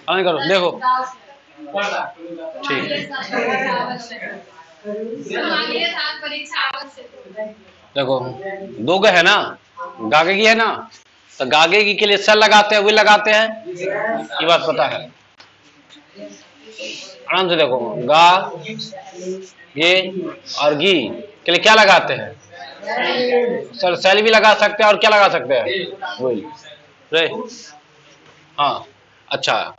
On करो, देखो ठीक। देखो दो गए है ना, गागे की है ना, तो गागे की के लिए सेल लगाते हैं, विल लगाते हैं, ये बात पता है। आराम से देखो, गा गे और गी के लिए क्या लगाते हैं? सर सेल भी लगा सकते हैं और क्या लगा सकते हैं? विल। रे हाँ अच्छा,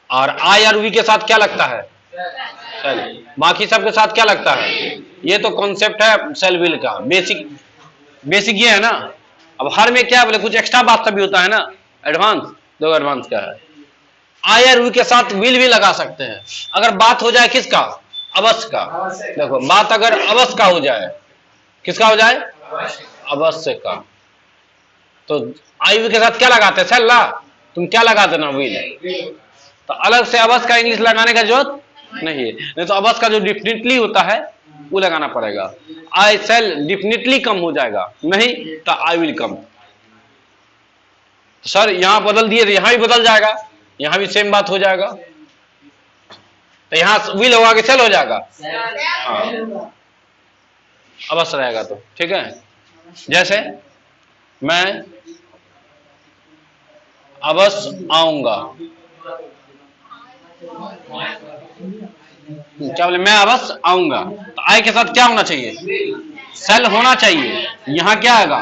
और आई और वी के साथ क्या लगता है? सेल। बाकी सब के साथ क्या लगता है? ये तो कॉन्सेप्ट है सेल विल का, बेसिक बेसिक ये है ना। अब हर में क्या बोले, कुछ एक्स्ट्रा बात भी होता है ना, एडवांस। दो एडवांस का है, आई और वी के साथ विल भी लगा सकते हैं अगर बात हो जाए किसका? अवश्य का। देखो बात अगर अवश्य का हो जाए, किसका हो जाए? अवश्य का, तो आई वी के साथ क्या लगाते हैं? सेल ला, तुम क्या लगा देना? विल। तो अलग से अवश्य का इंग्लिश लगाने का जरूरत नहीं है, नहीं तो अवश्य का जो डिफिनिटली होता है वो लगाना पड़ेगा। आई सेल डिफिनिटली कम हो जाएगा, नहीं तो आई विल कम। सर यहां बदल दिए तो यहां भी बदल जाएगा, यहां भी सेम बात हो जाएगा, तो यहां विल होगा कि सेल हो जाएगा? हाँ अवश्य रहेगा, तो ठीक है। जैसे मैं अवश्य आऊंगा, क्या बोले? मैं अवश्य आऊंगा, तो आई के साथ क्या होना चाहिए? सेल होना चाहिए। यहां क्या आएगा?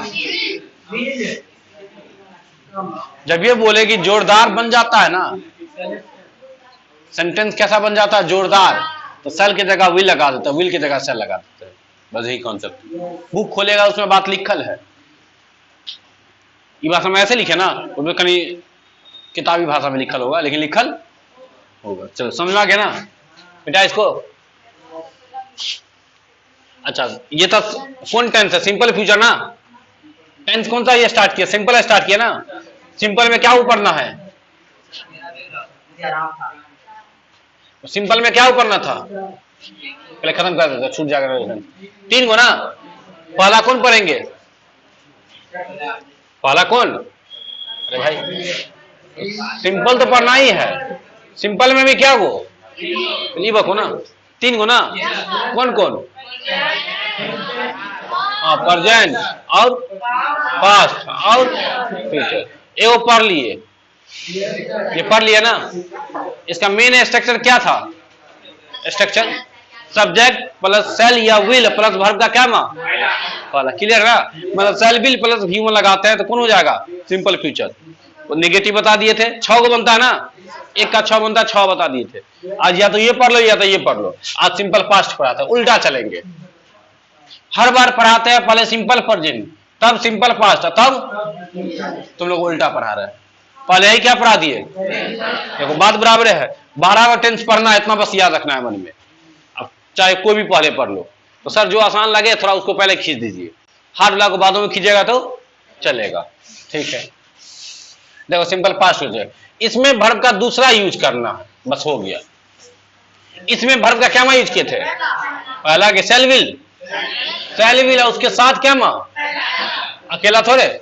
जब ये बोले कि जोरदार बन जाता है ना, सेंटेंस कैसा बन जाता है? जोरदार, तो सेल की जगह विल लगा देते हैं, विल की जगह सेल लगा देते हैं, बस यही कॉन्सेप्ट। बुक खोलेगा उसमें बात लिखल है, ये बात हम ऐसे लिखे ना, उसमें कहीं किताबी भाषा में लिखल होगा, लेकिन लिखल होगा। चलो समझ में आ गया ना बेटा इसको? अच्छा ये तो कौन टेंस है? सिंपल फ्यूचर ना। टेंस कौन सा ये स्टार्ट किया? सिंपल स्टार्ट किया ना। सिंपल में क्या ऊपरना है? सिंपल में क्या ऊपरना था? पहले खत्म कर देते, छूट जाएगा। 3 को ना, पहला कौन पढ़ेंगे? पहला कौन? अरे भाई सिंपल तो पढ़ना ही है। सिंपल में भी क्या को लीबक हो ना, 3 को ना, कौन कौन? हाँ प्रेजेंट और पास्ट और फ्यूचर, ये वो पढ़ लिए, ये पढ़ लिया ना। इसका मेन स्ट्रक्चर क्या था? स्ट्रक्चर सब्जेक्ट प्लस सेल या विल प्लस वर्ब का क्या मां? पहला। क्लियर है? मतलब सेल विल प्लस ह्यूमन लगाते हैं तो कौन हो जाएगा? Simple future. वो नेगेटिव बता दिए थे, 6 को बनता है ना, 1 का 6 बनता है, 6 बता दिए थे। आज या तो ये पढ़ लो या तो ये पढ़ लो। आज सिंपल पास्ट पढ़ाते हैं, उल्टा चलेंगे। हर बार पढ़ाते हैं पहले सिंपल प्रेजेंट, तब सिंपल पास्ट, तब तुम लोग उल्टा पढ़ा रहे हैं। पहले ही क्या पढ़ा दिए? देखो बात बराबर है। 12 का टेंस पढ़ना है, इतना बस याद रखना है मन में। अब चाहे कोई भी पहले पढ़ लो, तो सर जो आसान लगे थोड़ा उसको पहले खींच दीजिए, हार्ड वाला को बादों में खींचेगा तो चलेगा। ठीक है, देखो सिंपल पास्ट हो जाए, इसमें वर्ब का दूसरा यूज करना है, बस हो गया। इसमें वर्ब का क्या यूज किए थे? पहला के सेल विल, सेल विल उसके साथ क्या मां? अकेला थोड़े।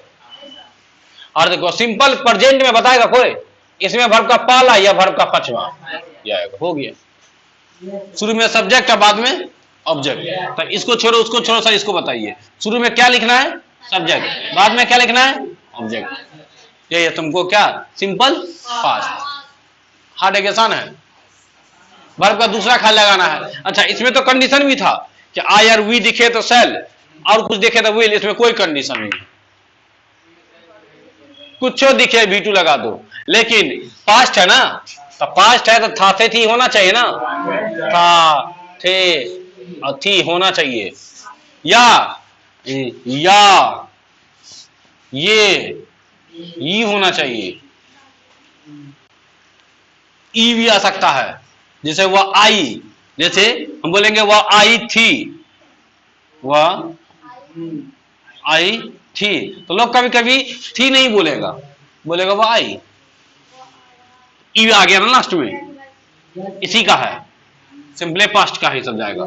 और देखो सिंपल प्रेजेंट में बताएगा कोई, इसमें वर्ब का पहला या वर्ब का पचवा जाएगा, हो गया। शुरू में सब्जेक्ट है, बाद में ऑब्जेक्ट। तो इसको छोड़ो उसको छोड़ो, सर इसको बताइए। शुरू में क्या लिखना है? सब्जेक्ट, बाद में क्या लिखना है? ऑब्जेक्ट। ये तुमको क्या सिंपल फास्ट, हार्ड एग्जाम है। वर्ब का दूसरा खाली लगाना है। अच्छा इसमें तो कंडीशन भी था कि आई और वी दिखे तो सेल, और कुछ दिखे तो विल, इसमें कोई कंडीशन नहीं। कुछ दिखे V2 लगा दो, लेकिन पास्ट है ना, तो पास्ट है तो था थे थी होना चाहिए ना, था थे और थी होना चाहिए, या ये होना चाहिए। ई भी आ सकता है, जैसे वह आई, जैसे हम बोलेंगे वह आई थी, वह आई थी, तो लोग कभी कभी थी नहीं बोलेगा, बोलेगा वह आई। ई आ गया ना लास्ट में, इसी का है, सिंपले पास्ट का ही सब जाएगा।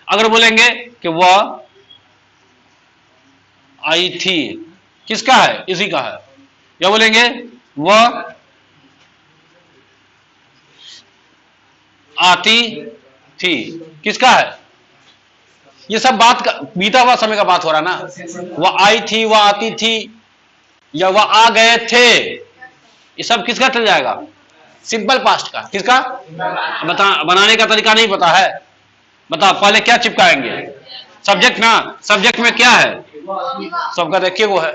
अगर बोलेंगे कि वह आई थी, किसका है? इसी का है। या बोलेंगे वह आती थी, किसका है? ये सब बात का बीता हुआ समय का बात हो रहा ना। वह आई थी, वह आती थी, या वह आ गए थे, ये सब किसका चल जाएगा? सिंपल पास्ट का। किसका? बता, बनाने का तरीका नहीं पता है, बताओ पहले क्या चिपकाएंगे? सब्जेक्ट ना, सब्जेक्ट में क्या है? सबका देखिए वो है,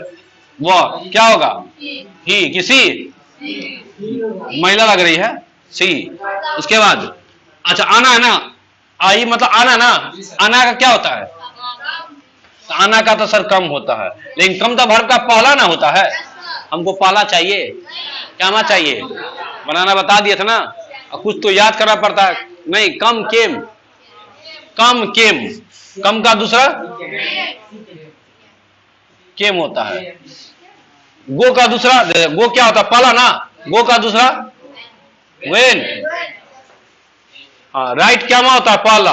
वह क्या होगा? ही, किसी महिला लग रही है, सी। उसके बाद अच्छा आना है ना, आई मतलब आना ना, आना का क्या होता है? तो आना का तो सर कम होता है, लेकिन कम तो वर्ब का पहला ना होता है। हमको पहला चाहिए, क्या आना चाहिए? बनाना बता दिया था ना, और कुछ तो याद करना पड़ता है। नहीं, कम केम, कम केम, कम का दूसरा केम होता है। गो का दूसरा, गो क्या होता है? पहला ना, गो का दूसरा वेन। हाँ, राइट क्या होता है? पहला।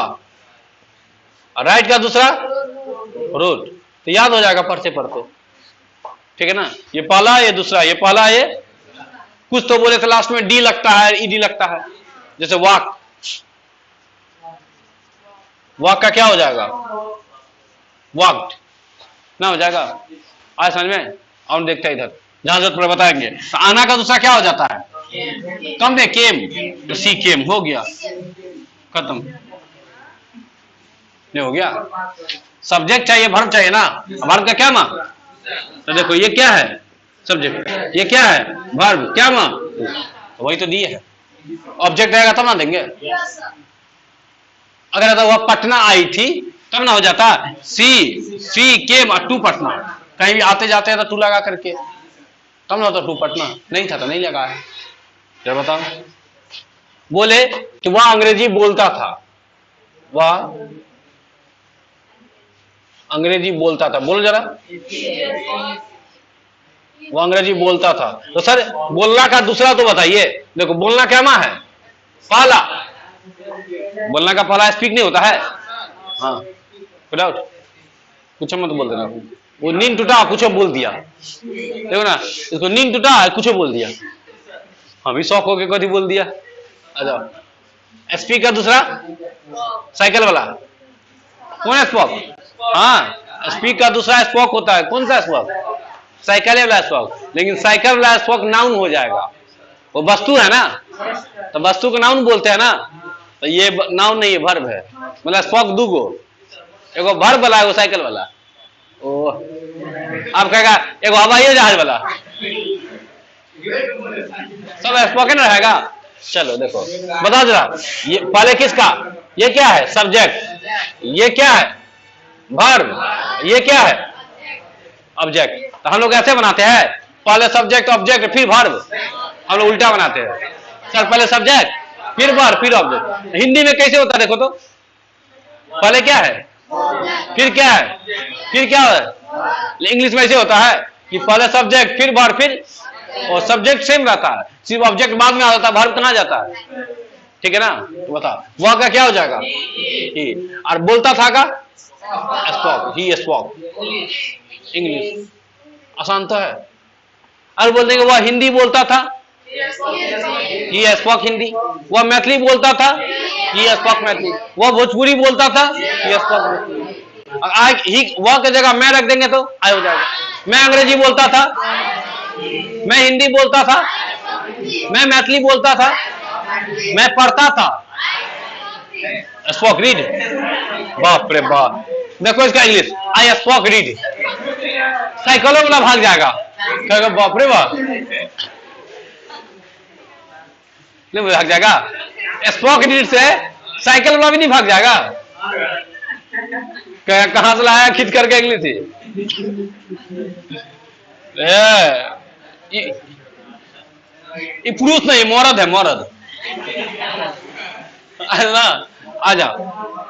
राइट का दूसरा रोड। तो याद हो जाएगा पढ़ते पढ़ते, ठीक है ना। ये पहला, ये दूसरा, ये पहला, ये कुछ तो बोले थे लास्ट में डी लगता है, ईडी लगता है, जैसे वॉक, वॉक का क्या हो जाएगा? वॉक्ड ना हो जाएगा। आज समझ में? और देखते इधर, जहां जरूरत पड़े बताएंगे। तो आना का दूसरा क्या हो जाता है? कम में केम, तो सी केम हो गया, खत्म। नहीं हो गया? सब्जेक्ट चाहिए, वर्ब चाहिए ना। वर्ब का क्या मां? तो देखो ये क्या है? सब्जेक्ट। ये क्या है? वर्ब। क्या मां? तो वही तो दिए है। ऑब्जेक्ट रहेगा तब ना देंगे। अगर वह पटना आई थी तब ना हो जाता सी केम टू पटना। कहीं भी आते जाते हैं तो टू लगा करके, तब ना होता टू पटना। नहीं था तो नहीं लगा है। क्या बताओ? बोले कि वह अंग्रेजी बोलता था, वह अंग्रेजी बोलता था। बोलो जरा, वो अंग्रेजी बोलता था। तो सर बोलना का दूसरा तो बताइए। देखो बोलना क्या मां है? पहला। बोलना का पहला स्पीक नहीं होता है। हाँ, विदाउट कुछ मत बोल देना। वो नींद टूटा कुछ बोल दिया, देखो ना, इसको नींद टूटा कुछ बोल दिया, हम भी शौक होके कभी बोल दिया। अच्छा, स्पीक का दूसरा साइकिल वाला कौन है? स्पॉक। हाँ, स्पीक का दूसरा स्पॉक होता है। कौन सा स्पॉक? साइकिल वाला स्पॉक। लेकिन साइकिल वाला स्पॉक नाउन हो जाएगा, वो वस्तु है ना, तो वस्तु को नाउन बोलते हैं ना। तो ये नाउन नहीं है, वर्ब है। मतलब स्पॉक दूगो, एगो वर्ब वाला है, वो साइकिल वाला। ओ आप कहेगा एगो हवाई जहाज वाला, सब स्पोकन रहेगा। चलो देखो बता जरा, ये पहले किसका? ये क्या है? सब्जेक्ट। ये क्या है? वर्ब। ये क्या है? ऑब्जेक्ट। तो हम लोग ऐसे बनाते हैं, पहले सब्जेक्ट ऑब्जेक्ट फिर वर्ब। हम लोग उल्टा बनाते हैं सर, पहले सब्जेक्ट फिर वर्ब फिर ऑब्जेक्ट। हिंदी में कैसे होता है देखो तो, पहले क्या है फिर क्या है फिर क्या है। इंग्लिश में ऐसे होता है कि पहले सब्जेक्ट फिर वर्ब फिर, और सब्जेक्ट सेम रहता है, सिर्फ ऑब्जेक्ट बाद में आ जाता है, वर्ब कहाँ जाता है। ठीक है ना। तो बता वह का क्या हो जाएगा? ही। और बोलता था का स्पॉक, ही स्पॉक। इंग्लिश आसान तो है। और बोल देंगे वह हिंदी बोलता था, ही स्पॉक हिंदी। वह मैथिली बोलता था, ही स्पॉक मैथिली। वह भोजपुरी बोलता था, ही स्पॉक भोजपुरी। वह की जगह मैं रख देंगे तो आई हो जाएगा। मैं अंग्रेजी बोलता था, मैं हिंदी बोलता था, मैं मैथिली बोलता था, मैं पढ़ता था, स्पोक रीड। बाप रे बाप, देखो इसका इंग्लिश, आई स्पोक रीड। साइकिलों वाला भाग जाएगा, कहेगा बाप रे बाप, नहीं भाग जाएगा। स्पोक रीड से साइकिल वाला भी नहीं भाग जाएगा। कहां से लाया खींच करके इंग्लिश थी। ये पुरुष नहीं, मर्द है, मर्द। ना आ जाओ,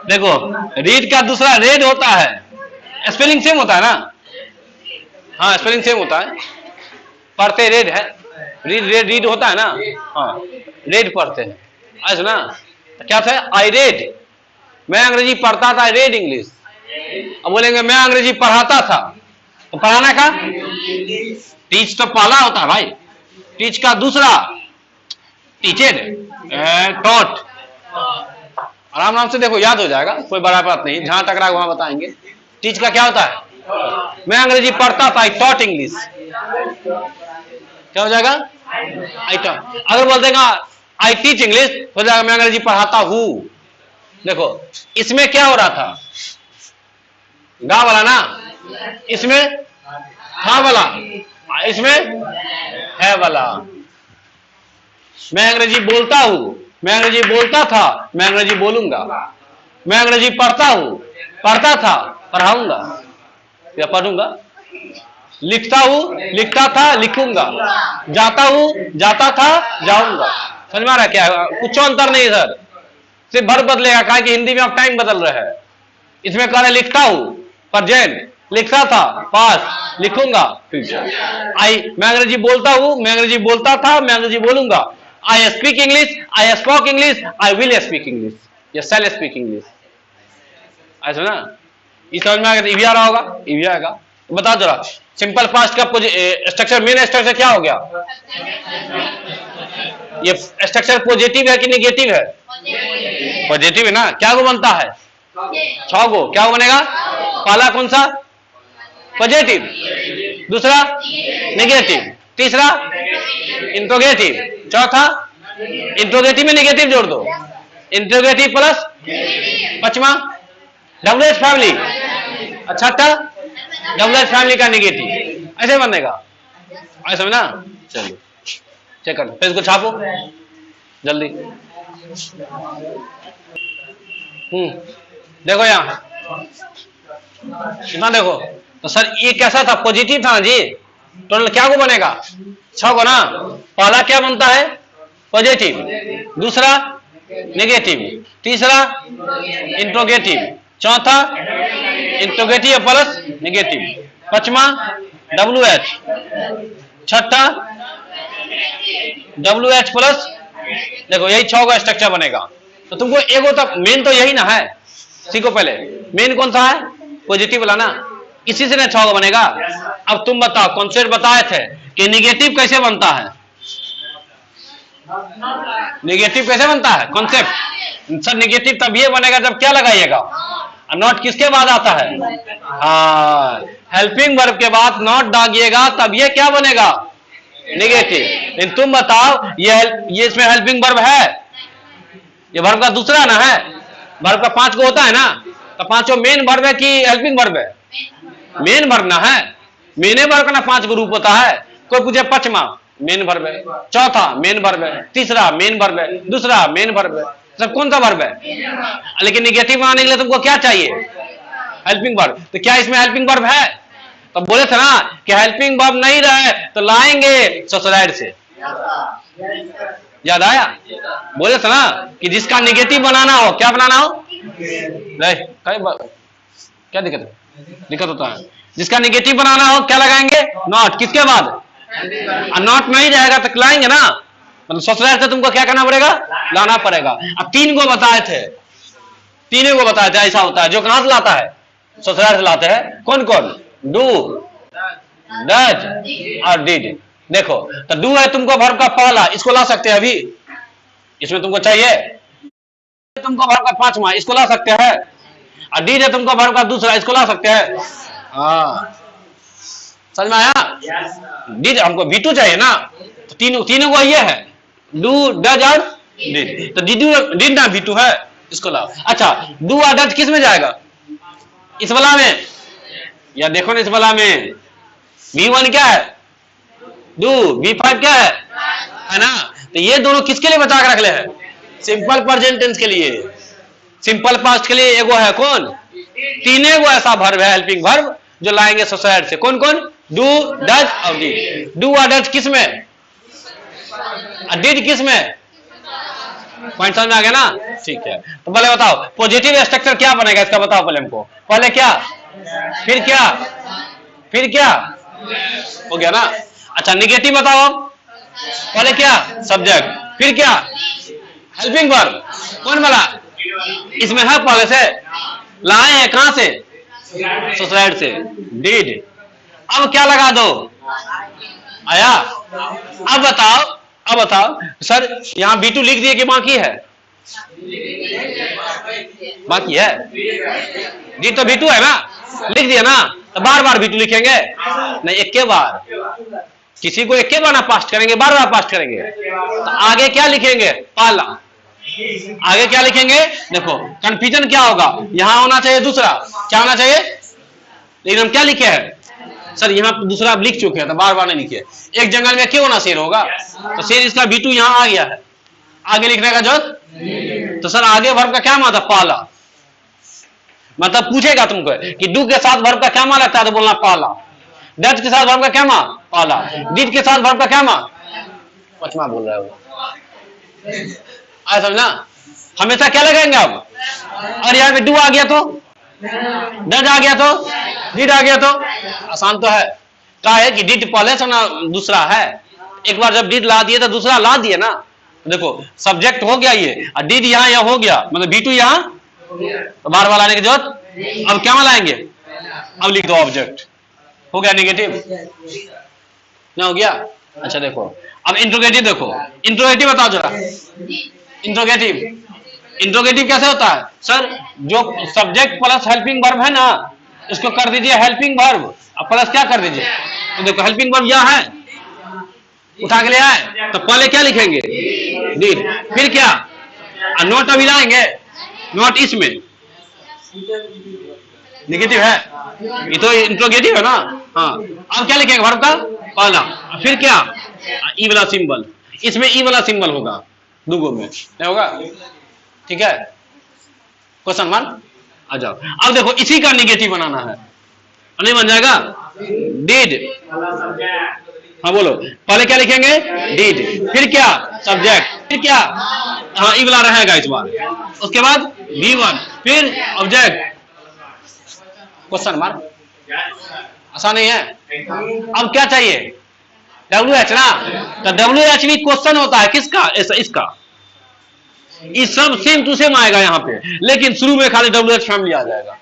देखो रीड का दूसरा रेड होता है। स्पेलिंग सेम होता है ना। हाँ स्पेलिंग सेम होता है, पढ़ते रेड है, रीड रेड रीड होता है ना। हाँ रेड पढ़ते हैं, ऐसा ना। क्या था? आई रेड, मैं अंग्रेजी पढ़ता था, रेड इंग्लिश। अब बोलेंगे मैं अंग्रेजी पढ़ाता था, तो पढ़ाना का टीच तो पहला होता है भाई, टीच का दूसरा टीचेड, टॉट। आराम आराम से देखो, याद हो जाएगा, कोई बड़ा बात नहीं, जहां टकरा वहां बताएंगे। टीच का क्या होता है? मैं अंग्रेजी पढ़ता था, आई टॉट इंग्लिश। क्या हो जाएगा? I taught. अगर बोल देगा आई टीच इंग्लिश, हो जाएगा मैं अंग्रेजी पढ़ाता हूं। देखो इसमें क्या हो रहा था? गा वाला ना, इसमें हा वाला, इसमें है वाला। मैं अंग्रेजी बोलता हूं, मैं अंग्रेजी बोलता था, मैं अंग्रेजी बोलूंगा। मैं अंग्रेजी पढ़ता हूं, पढ़ता था, पढ़ाऊंगा या पढ़ूंगा। लिखता हूं, लिखता था, लिखूंगा। जाता हूं, जाता था, जाऊंगा। समझ में आ रहा है क्या? कुछ अंतर नहीं इधर, सिर्फ वर्ब बदलेगा, कहा कि हिंदी में आप टाइम बदल रहे हैं। इसमें कह रहे लिखता हूं प्रेजेंट, लिखता था पास्ट, लिखूंगा फ्यूचर। मैं अंग्रेजी बोलता हूं, मैं अंग्रेजी बोलता था, मैं अंग्रेजी बोलूंगा। I speak English, I spoke English, I will speak English या शैल स्पीक इंग्लिश। ऐसा ना, इस समझ में आ गया? आ रहा होगा, आएगा। बता जरा, सिंपल पास्ट का स्ट्रक्चर, मेन स्ट्रक्चर क्या हो गया? ये स्ट्रक्चर पॉजिटिव है कि नेगेटिव है? पॉजिटिव है ना। क्या वो बनता है? 6 गो। क्या वो बनेगा? पहला कौन सा? पॉजिटिव, दूसरा नेगेटिव, तीसरा इंट्रोगेटिव, चौथा इंट्रोगेटिव में नेगेटिव जोड़ दो, इंट्रोगेटिव प्लस पांचवा डबल फैमिली, छठा डबल फैमिली का नेगेटिव। ऐसे बनेगा, ऐसे समझना। चलो चेक कर, फिर इसको छापो जल्दी। देखो यहाँ कितना, देखो तो सर ये कैसा था? पॉजिटिव था ना जी। टोटल क्या को बनेगा? 6 को ना। पहला क्या बनता है? पॉजिटिव, दूसरा नेगेटिव, तीसरा इंट्रोगेटिव, चौथा इंट्रोगेटिव प्लस नेगेटिव, पांचवा WH, छठा WH प्लस। देखो यही 6 का स्ट्रक्चर बनेगा। तो तुमको एगो तक मेन तो यही ना है, सीखो पहले। मेन कौन सा है? पॉजिटिव वाला ना, इसी से ना 6 बनेगा। अब तुम बताओ, कॉन्सेप्ट बताए थे कि नेगेटिव कैसे बनता है? नेगेटिव कैसे बनता है? कॉन्सेप्ट सर, नेगेटिव तब ये बनेगा जब क्या लगाइएगा? नॉट किसके बाद आता है? हाँ, हेल्पिंग वर्ब के बाद नॉट डालिएगा, तब ये क्या बनेगा? नेगेटिव। लेकिन तुम बताओ, ये इसमें हेल्पिंग वर्ब है? ये वर्ब का दूसरा ना है। वर्ब का 5 को होता है ना, तो 5 मेन वर्ब है कि हेल्पिंग वर्ब है? मेन वर्ब ना है। मेन वर्ब का ना 5 को रूप होता है। कोई पूछे पांचवा मेन वर्ब है, चौथा मेन वर्ब है, तीसरा मेन वर्ब है, दूसरा मेन वर्ब है, सब कौन सा वर्ब है? लेकिन निगेटिव आने के लिए तुमको क्या चाहिए? Helping verb. तो क्या इसमें हेल्पिंग वर्ब है? तो बोले थे ना कि हेल्पिंग वर्ब नहीं रहे तो लाएंगे ससुराल से। याद आया? बोले थे ना कि जिसका निगेटिव बनाना हो, क्या बनाना हो? क्या दिक्कत है? दिक्कत होता है। जिसका निगेटिव बनाना हो क्या लगाएंगे? नॉट। किसके बाद? नॉट नहीं रहेगा तो लाएंगे ना, मतलब ससुराल से तुमको क्या करना पड़ेगा? लाना पड़ेगा। अब 3 को बताए थे, 3 को बताए थे ऐसा होता है। जो कहां से लाता है? ससुराल से लाते हैं। कौन कौन? डू, डज और डिड। देखो तो डू है तुमको वर्ब का पहला, इसको ला सकते हैं अभी, इसमें तुमको चाहिए। तुमको वर्ब का 5वां, इसको ला सकते हैं। और डिड है तुमको वर्ब का दूसरा, इसको ला सकते हैं। हाँ समझ में आया? डिड हमको V2 चाहिए ना, तो तीनों को ये है, डू, डज और डिड। तो डिड ना V2 है, इसको लाओ। अच्छा, डू और डज किस में जाएगा? इस वाला में। या देखो ना, इस वाला में V1 क्या है? डू। V5 क्या है ना? तो ये दोनों किसके लिए बचा के रख ले हैं? सिंपल प्रेजेंट टेंस के लिए। सिंपल पास्ट के लिए एगो है कौन? 3 गो ऐसा वर्ब है, हेल्पिंग वर्ब, जो लाएंगे सोसाइटी से। कौन कौन? डू, डज और डिड। डू और डज किस में? डिड किस में? पॉइंट समझ में आ गया ना? ठीक है। तो पहले बताओ पॉजिटिव स्ट्रक्चर क्या बनेगा इसका, बताओ पहले हमको। पहले क्या, फिर क्या, फिर क्या? हो गया ना? अच्छा निगेटिव बताओ। पहले क्या? सब्जेक्ट, फिर क्या? Helping verb. कौन वाला? इसमें है पहले से, लाए हैं कहां से? सोसाइटी से, डिड। अब क्या लगा दो? आया। अब बताओ सर, यहां B2 लिख दिए कि बाकी है? बाकी है, डी तो V2 है ना, लिख दिया ना, तो बार बार V2 लिखेंगे नहीं, एक के बार, किसी को एक के बार ना पास्ट करेंगे, बार बार पास्ट करेंगे। तो आगे क्या लिखेंगे, पाला, आगे क्या लिखेंगे, देखो कंफ्यूजन क्या होगा, यहां होना चाहिए दूसरा, क्या होना चाहिए, लेकिन हम क्या लिखे हैं सर, यहाँ दूसरा आप लिख चुके हैं, तो बार बार नहीं लिखे, एक जंगल में क्यों होना शेर होगा, तो शेर इसका V2 यहाँ आ गया है, आगे लिखने का जरूरत, तो सर आगे वर्ब का क्या मतलब, पाला, मतलब पूछेगा तुमको कि डू के साथ वर्ब का क्या मान लगता है, तो बोलना पाला, डज के साथ वर्ब का क्या मान, पाला, डिड के साथ वर्ब का क्या मान, पचमा बोल रहा है वो, आया समझना, हमेशा क्या लगाएंगे आप, और यहाँ पे डू आ गया तो, डज आ गया तो, डिड आ गया तो, आसान तो है, क्या है कि डिड पहले से ना दूसरा है, एक बार जब डिड ला दिए तो दूसरा ला दिए ना, देखो सब्जेक्ट हो गया ये, और डिड यहाँ हो गया, मतलब V2 यहाँ, तो बार बार लाने की जरूरत, अब क्या लाएंगे, अब लिख दो ऑब्जेक्ट, हो गया नेगेटिव ना, हो गया। अच्छा देखो अब इंट्रोगेटिव, देखो इंट्रोगेटिव बताओ जरा, इंट्रोगेटिव, इंट्रोगेटिव कैसे होता है सर, जो सब्जेक्ट प्लस हेल्पिंग वर्ब है ना, इसको कर दीजिए हेल्पिंग वर्ब, अब प्लस क्या कर दीजिए, तो देखो हेल्पिंग वर्ब यह है, उठा के ले आए, तो पहले क्या लिखेंगे, डिड, फिर क्या, नोट अभी लाएंगे, नोट इसमें नेगेटिव है, ये तो इंट्रोगेटिव है ना, हाँ, अब क्या लिखेंगे वर्ब का पहला, फिर क्या, ई वाला सिंबल, इसमें ई वाला सिंबल होगा, दुगो में नहीं होगा, ठीक है, क्वेश्चन वन आ जाओ, अब देखो इसी का नेगेटिव बनाना है, नहीं बन जाएगा, डिड, हाँ बोलो, पहले क्या लिखेंगे, डिड, फिर क्या, सब्जेक्ट, फिर क्या, हाँ ई वाला रहेगा इस बार, उसके बाद V1, फिर ऑब्जेक्ट, क्वेश्चन मार्क, आसान नहीं है। अब क्या चाहिए, WH ना, तो WH भी क्वेश्चन होता है किसका, इसका, इस सब सेम टू सेम आएगा यहाँ पे, लेकिन शुरू में खाली WH फैमिली आ जाएगा,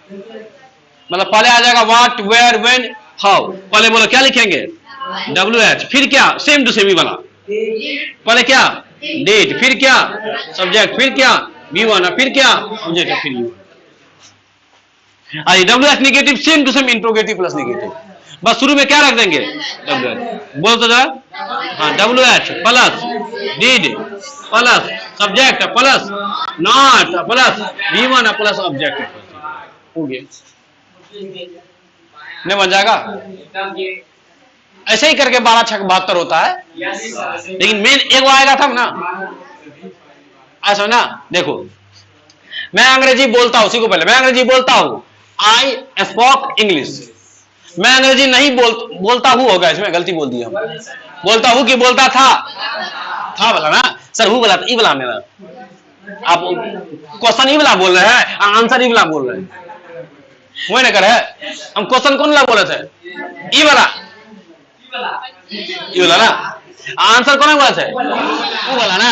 मतलब पहले आ जाएगा व्हाट, वेयर, व्हेन, हाउ, पहले बोलो क्या लिखेंगे, WH, फिर क्या, सेम टू सेम ही वाला, पहले क्या, डिड, फिर क्या, सब्जेक्ट, फिर क्या, V1, फिर क्या, ऑब्जेक्ट, फिर V1, WH negative, same to same interrogative plus negative, बस शुरू में क्या रख देंगे, WH, बोल तो जरा, हाँ WH plus did plus subject plus not plus V1 plus object, हो गया, नहीं बन जाएगा, ऐसे ही करके 12 छक 72 होता है, लेकिन मेन एक आएगा था ना, ऐसा ना, देखो मैं अंग्रेजी बोलता हूं, उसी को पहले मैं अंग्रेजी बोलता हूं, आई स्पोक इंग्लिश, मैं अंग्रेजी नहीं बोलता हूं, होगा इसमें गलती बोल दी हम, बोलता हूं कि बोलता था बोला ना सर, हूं बोला, ई बोला मेरा, आप क्वेश्चन ई वाला बोल रहे हैं, आंसर ई वाला बोल रहे हैं, वही ना कर है, हम क्वेश्चन कौन वाला बोल रहे थे, ई वाला ना, आंसर कौन बोला थे, वो वाला ना,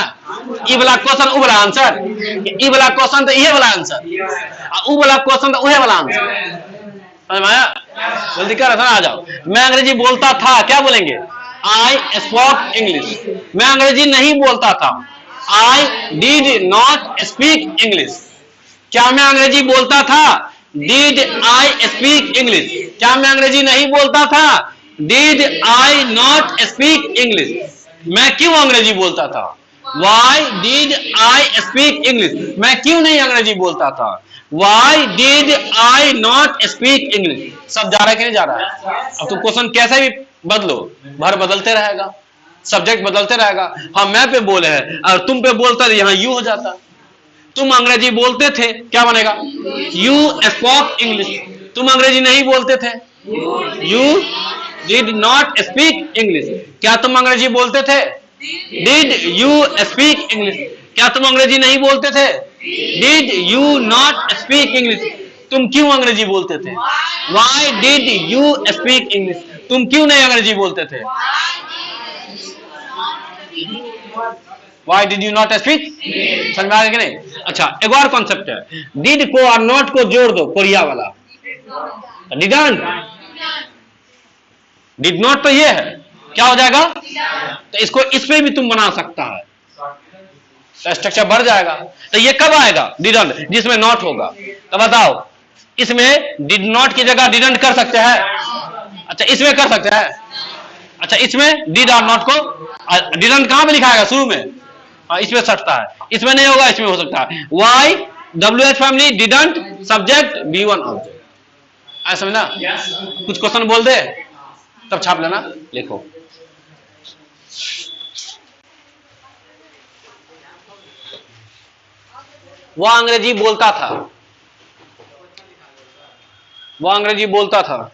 ई वाला क्वेश्चन उ वाला आंसर, ई वाला क्वेश्चन तो इहे वाला आंसर, उ वाला क्वेश्चन तो उहे वाला आंसर, समझ में आया, जल्दी कर, आ जाओ, मैं अंग्रेजी बोलता था, क्या बोलेंगे, आई स्पोक इंग्लिश, मैं अंग्रेजी नहीं बोलता था, I did not speak English, क्या मैं अंग्रेजी बोलता था, डिड आई स्पीक इंग्लिश, क्या मैं अंग्रेजी नहीं बोलता था, did I not speak English, मैं क्यों अंग्रेजी बोलता था, why did I speak English, मैं क्यों नहीं अंग्रेजी बोलता था, why did I not speak English, सब जा रहा है कि नहीं जा रहा है, अब तुम क्वेश्चन कैसे भी बदलो, भर बदलते रहेगा, सब्जेक्ट बदलते रहेगा, हम मैं पे बोले हैं और तुम पे बोलता यहाँ यू हो जाता, तुम अंग्रेजी बोलते थे, क्या बनेगा, यू स्पोक इंग्लिश, तुम अंग्रेजी नहीं बोलते थे, you did not speak English, क्या तुम अंग्रेजी बोलते थे, डिड यू स्पीक इंग्लिश, क्या तुम अंग्रेजी नहीं बोलते थे, did you not speak English, तुम क्यों अंग्रेजी बोलते थे, why did you speak English, तुम क्यों नहीं अंग्रेजी बोलते थे, why did you not speak, समझ में आ गया कि नहीं। अच्छा एक और कॉन्सेप्ट है, डिड को और नॉट को जोड़ दो, कोरिया वाला, डिडंट, डिड नॉट तो ये है, क्या हो जाएगा, तो इसको इस पे भी तुम बना सकता है, तो स्ट्रक्चर बढ़ जाएगा। तो ये कब आएगा डिडंट, जिसमें नॉट होगा। तो बताओ इसमें डिड नॉट की जगह डिडंट कर सकते हैं? अच्छा इसमें कर सकते हैं। अच्छा इसमें डिड और नॉट को डिडंट कहां पे लिखाएगा? शुरू में। हाँ इसमें सकता है, इसमें नहीं होगा, इसमें हो सकता है। Why WH family didn't subject B1 object. ऐसा समझना? कुछ क्वेश्चन बोल दे तब छाप लेना, लिखो। वह अंग्रेजी बोलता था, वह अंग्रेजी बोलता था।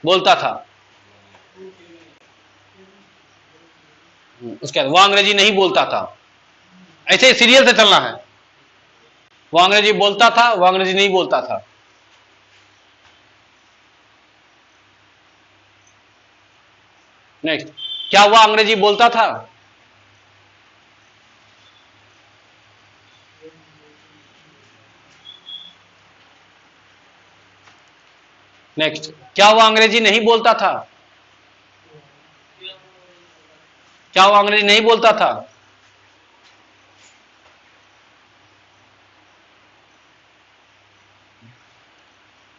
बोलता था। उसके बाद वह अंग्रेजी नहीं बोलता था। ऐसे सीरियल से चलना है। वह अंग्रेजी बोलता था, वह अंग्रेजी नहीं बोलता था। नेक्स्ट, क्या वह अंग्रेजी बोलता था? नेक्स्ट, क्या वह अंग्रेजी नहीं बोलता था? क्या वह अंग्रेजी नहीं बोलता था?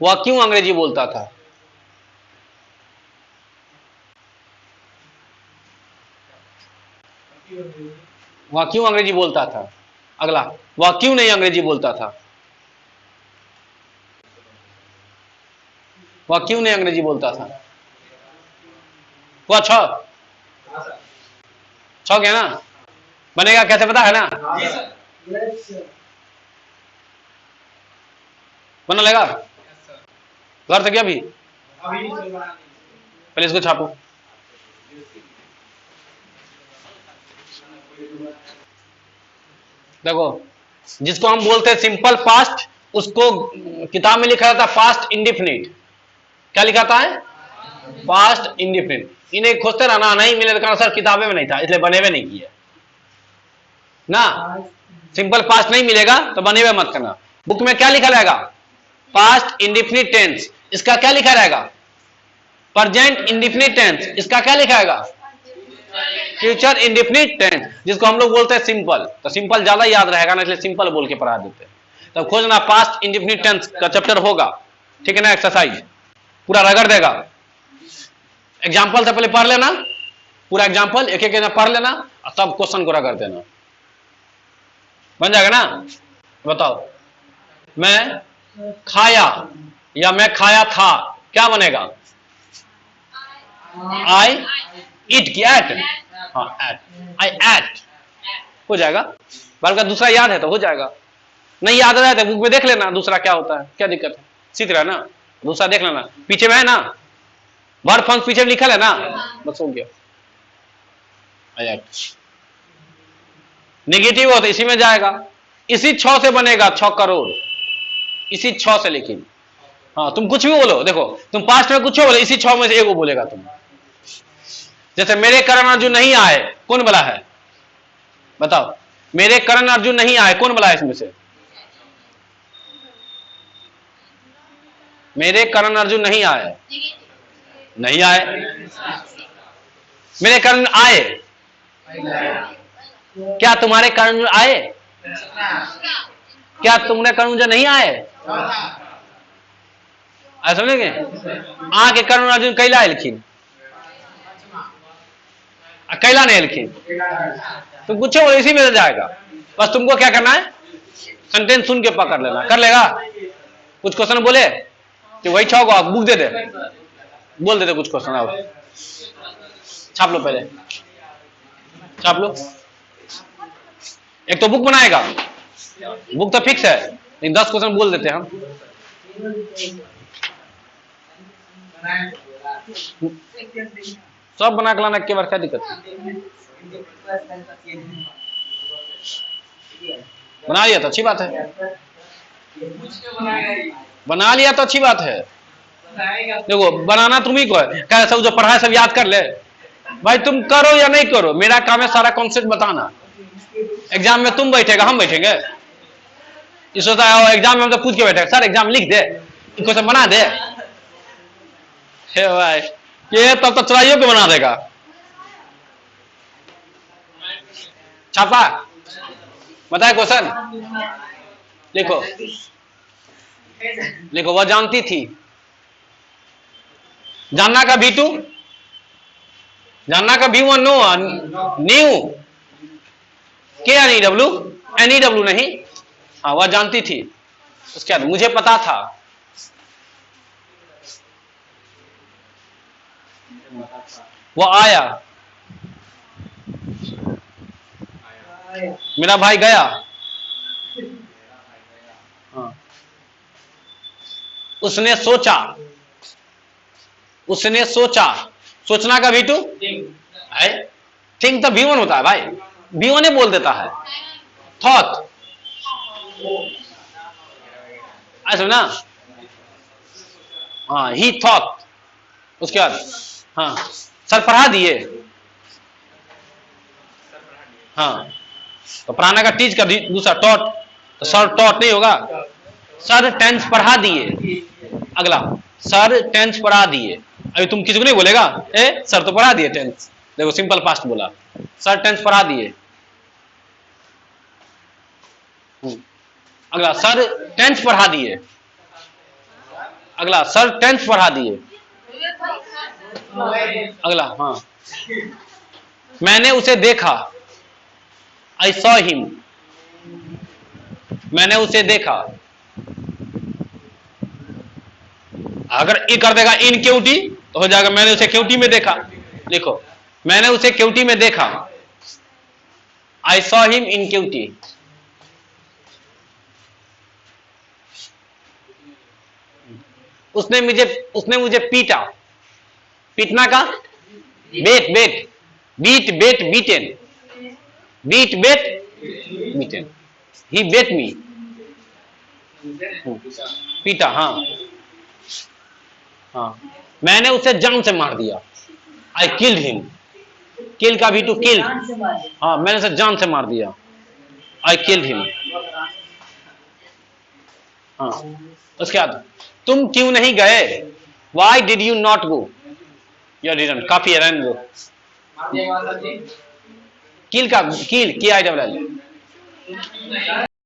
वह क्यों अंग्रेजी बोलता था? वह क्यों अंग्रेजी बोलता था? अगला, वह क्यों नहीं अंग्रेजी बोलता था? वह क्यों नहीं अंग्रेजी बोलता था? वह छह गया ना? बनेगा कैसे पता है ना? बना लेगा? घर से क्या भी? पहले इसको छापो। देखो जिसको हम बोलते हैं सिंपल पास्ट, उसको किताब में लिखा जाता है पास्ट इंडिफिनिट। क्या लिखा था है? Past indefinite. इन्हें खोजते रहना, नहीं मिले तो सर किताबें में नहीं था इसलिए बने हुए नहीं किए ना। सिंपल पास्ट नहीं मिलेगा तो बने हुए मत करना। बुक में क्या लिखा रहेगा? Past indefinite tense. इसका क्या लिखा रहेगा? Present indefinite tense. इसका क्या लिखा रहेगा? फ्यूचर इंडिफिनिट टेंस, जिसको हम लोग बोलते हैं सिंपल। तो सिंपल ज्यादा याद रहेगा ना, इसलिए सिंपल बोल के पढ़ा देते हैं। तब खोजना पास्ट इंडिफिनिट टेंस का चैप्टर होगा, ठीक है ना? एक्सरसाइज पूरा रगड़ देगा। एग्जाम्पल से पहले पढ़ लेना, पूरा एग्जाम्पल एक एक पढ़ लेना और तब क्वेश्चन को रगड़ देना। बन जाएगा ना? बताओ, मैं खाया या मैं खाया था, क्या बनेगा? आई ईट की एट। हाँ एट, आई एट हो जाएगा। बार का दूसरा याद है तो हो जाएगा, नहीं याद रहा है तो बुक में देख लेना दूसरा क्या होता है, क्या दिक्कत है? सीख रहा है ना? दूसरा देख लेना, पीछे में है ना वर्ब फंक्शन पीछे लिखा है ना, बस हो गया। नेगेटिव हो तो इसी में जाएगा। इसी 6 से बनेगा 6 करोड़, इसी 6 से। लेकिन हाँ तुम कुछ भी बोलो, देखो तुम पास्ट में कुछ बोलो, इसी 6 में से एक बोलेगा तुम। जैसे मेरे करण अर्जुन नहीं आए, कौन बोला है? बताओ, मेरे करण अर्जुन नहीं आए, कौन बोला है इसमें से? मेरे करण अर्जुन नहीं आए, नहीं आए। मेरे करण आए, क्या तुम्हारे करण आए? क्या तुमने करण जो नहीं आए? ऐसा समझेंगे? आ के करण अर्जुन कैला लिखिन, कैला नहीं लिखिन। तुम कुछ बोलो इसी में से जाएगा। बस तुमको क्या करना है? सेंटेंस सुन के पकड़ लेना। कर लेगा? कुछ क्वेश्चन बोले कि वही 6 को बुक दे दे, बोल देते कुछ क्वेश्चन। आओ छाप लो, पहले छाप लो। एक तो बुक बनाएगा, बुक तो फिक्स है, लेकिन 10 क्वेश्चन बोल देते हैं हम। सब बना के लाना के बार, क्या दिक्कत है? बना लिया तो अच्छी बात है, बना लिया तो अच्छी बात है। देखो बनाना तुम ही को है, क्या सब जो पढ़ा है सब याद कर ले भाई। तुम करो या नहीं करो, मेरा काम है सारा कॉन्सेप्ट बताना। एग्जाम में तुम बैठेगा, हम बैठेंगे? इस एग्जाम में हम तो पूछ के बैठेगा, सर एग्जाम लिख दे, क्वेश्चन बना दे। हे भाई के तब तो चढ़ाइयों को बना देगा। छापा बताए क्वेश्चन लिखो, लिखो। वह जानती थी, जानना का V2, जानना का V1 नो, न्यू के NEW, NEW नहीं। हाँ वह जानती थी, उसके बाद मुझे पता था, वो आया, मेरा भाई गया। हाँ। उसने सोचा, उसने सोचा, सोचना का V2, थिंक तो V1 होता है भाई, V1 ही बोल देता है। थॉट, ऐसा ना। हाँ ही थॉट, उसके बाद हाँ सर पढ़ा दिए। हाँ तो पढ़ाने का टीच का दूसरा टॉट, तो सर टॉट नहीं होगा, सर टेंस पढ़ा दिए। अगला सर टेंस पढ़ा दिए। अभी तुम किसी को नहीं बोलेगा ए सर तो पढ़ा दिए टेंस, देखो सिंपल पास्ट बोला, सर टेंस पढ़ा दिए। अगला सर टेंस पढ़ा दिए। अगला सर टेंस पढ़ा दिए। अगला हाँ मैंने उसे देखा, आई सॉ हिम, मैंने उसे देखा। अगर ये कर देगा इन क्यूटी तो हो जाएगा मैंने उसे क्यूटी में देखा। लिखो मैंने उसे क्यूटी में देखा, आई सॉ हिम इन क्यूटी। उसने मुझे पीटा, पीटना का beat, beat, beat, beat, beaten, beat, beat, beaten. He beat me, पीटा। हाँ हाँ मैंने उसे जान से मार दिया, आई किल्ड हिम, किल का V2 किल। हाँ मैंने उसे जान से मार दिया, आई किल्ड हिम। हाँ उसके बाद तुम क्यों नहीं गए, why did you not go, your didn't, काफी है रन गो। किल का किल, KILL।